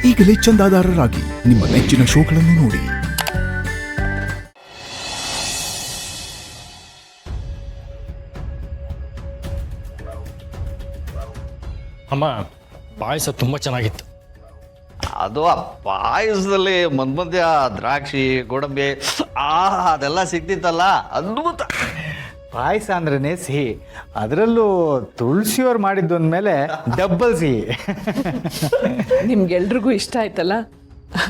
ಈಗಲೇ ಚಂದಾದಾರರಾಗಿ ನಿಮ್ಮ ನೆಚ್ಚಿನ ಶೋಗಳನ್ನು ನೋಡಿ. ಅಮ್ಮ, ಪಾಯಸ ತುಂಬ ಚೆನ್ನಾಗಿತ್ತು. ಅದು ಆ ಪಾಯಸದಲ್ಲಿ ಮಧ್ಯ ದ್ರಾಕ್ಷಿ ಗೋಡಂಬಿ ಅದೆಲ್ಲ ಸಿಗ್ತಿತ್ತಲ್ಲ, ಅದ್ಭುತ. ಪಾಯಸ ಅಂದ್ರೇ ಸಿಹಿ, ಅದರಲ್ಲೂ ತುಳಸಿಯವ್ರು ಮಾಡಿದ್ದು ಅಂದಮೇಲೆ ಡಬ್ಬಲ್ ಸಿಹಿ. ನಿಮ್ಗೆಲ್ರಿಗೂ ಇಷ್ಟ ಆಯ್ತಲ್ಲ,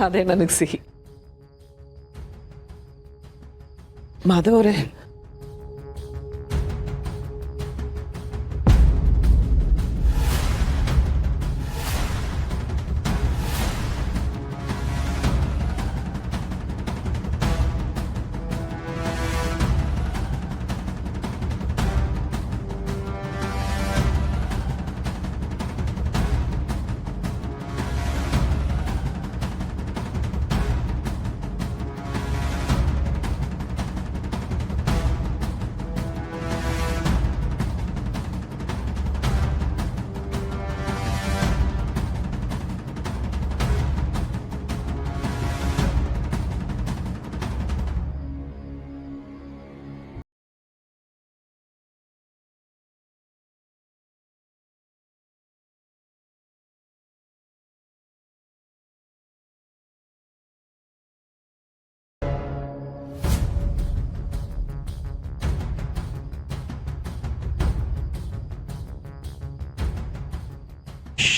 ಅದೇ ನನಗೆ ಸಿಹಿ. ಮಾಧವರೇ,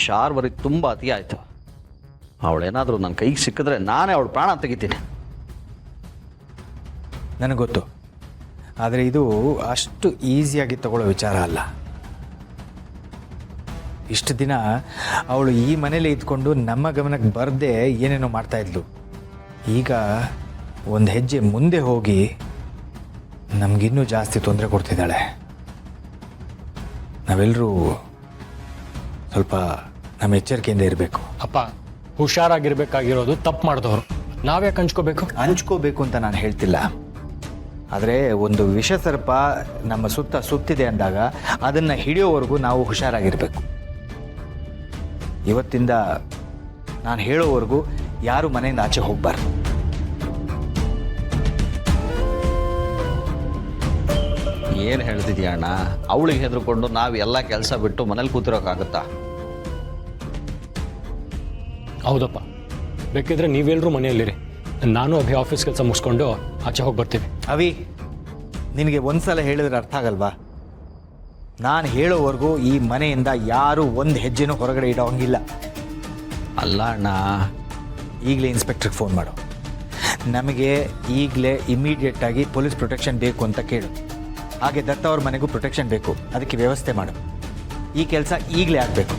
ಶಾರ್ವರಿಗೆ ತುಂಬ ಅತಿ ಆಯಿತು. ಅವಳೇನಾದರೂ ನನ್ನ ಕೈಗೆ ಸಿಕ್ಕಿದ್ರೆ ನಾನೇ ಅವಳು ಪ್ರಾಣ ತೆಗಿತೀನಿ. ನನಗೆ ಗೊತ್ತು, ಆದರೆ ಇದು ಅಷ್ಟು ಈಸಿಯಾಗಿ ತಗೊಳ್ಳೋ ವಿಚಾರ ಅಲ್ಲ. ಇಷ್ಟು ದಿನ ಅವಳು ಈ ಮನೇಲಿ ಇದ್ಕೊಂಡು ನಮ್ಮ ಗಮನಕ್ಕೆ ಬರದೆ ಏನೇನೋ ಮಾಡ್ತಾಯಿದ್ಲು. ಈಗ ಒಂದು ಹೆಜ್ಜೆ ಮುಂದೆ ಹೋಗಿ ನಮಗಿನ್ನೂ ಜಾಸ್ತಿ ತೊಂದರೆ ಕೊಡ್ತಿದ್ದಾಳೆ. ನಾವೆಲ್ಲರೂ ಸ್ವಲ್ಪ ನಮ್ಮ ಎಚ್ಚರಿಕೆಯಿಂದ ಇರಬೇಕು. ಅಪ್ಪ, ಹುಷಾರಾಗಿರ್ಬೇಕಾಗಿರೋದು ತಪ್ಪು ಮಾಡಿದವರು ನಾವ್ಯಾಕೆ ಹಂಚ್ಕೋಬೇಕು ಅಂತ ನಾನು ಹೇಳ್ತಿಲ್ಲ. ಆದರೆ ಒಂದು ವಿಷಸರ್ಪ ನಮ್ಮ ಸುತ್ತಿದೆ ಅಂದಾಗ ಅದನ್ನು ಹಿಡಿಯೋವರೆಗೂ ನಾವು ಹುಷಾರಾಗಿರಬೇಕು. ಇವತ್ತಿಂದ ನಾನು ಹೇಳೋವರೆಗೂ ಯಾರು ಮನೆಯಿಂದ ಆಚೆ ಹೋಗಬಾರ್ದು. ಏನು ಹೇಳ್ತಿದ್ಯಾ ಅಣ್ಣ? ಅವಳಿಗೆ ಹೆದರ್ಕೊಂಡು ನಾವು ಎಲ್ಲ ಕೆಲಸ ಬಿಟ್ಟು ಮನೇಲಿ ಕೂತಿರೋಕ್ಕಾಗುತ್ತಾ? ಹೌದಪ್ಪ, ಬೇಕಿದ್ರೆ ನೀವೆಲ್ಲರೂ ಮನೆಯಲ್ಲಿರಿ, ನಾನು ಅಭಿ ಆಫೀಸ್ ಕೆಲಸ ಮುಗಿಸ್ಕೊಂಡು ಆಚೆ ಹೋಗಿ ಬರ್ತೀವಿ. ಅವಿ, ನಿನಗೆ ಒಂದ್ಸಲ ಹೇಳಿದ್ರೆ ಅರ್ಥ ಆಗಲ್ವಾ? ನಾನು ಹೇಳೋವರೆಗೂ ಈ ಮನೆಯಿಂದ ಯಾರೂ ಒಂದು ಹೆಜ್ಜೆನೂ ಹೊರಗಡೆ ಇಡೋ ಹಂಗಿಲ್ಲ. ಅಲ್ಲ ಅಣ್ಣ, ಈಗಲೇ ಇನ್ಸ್ಪೆಕ್ಟ್ರಿಗೆ ಫೋನ್ ಮಾಡು. ನಮಗೆ ಈಗಲೇ ಇಮಿಡಿಯೇಟಾಗಿ ಪೊಲೀಸ್ ಪ್ರೊಟೆಕ್ಷನ್ ಬೇಕು ಅಂತ ಕೇಳು. ಹಾಗೆ ದತ್ತ ಅವ್ರ ಮನೆಗೂ ಪ್ರೊಟೆಕ್ಷನ್ ಬೇಕು, ಅದಕ್ಕೆ ವ್ಯವಸ್ಥೆ ಮಾಡು. ಈ ಕೆಲಸ ಈಗಲೇ ಆಗಬೇಕು.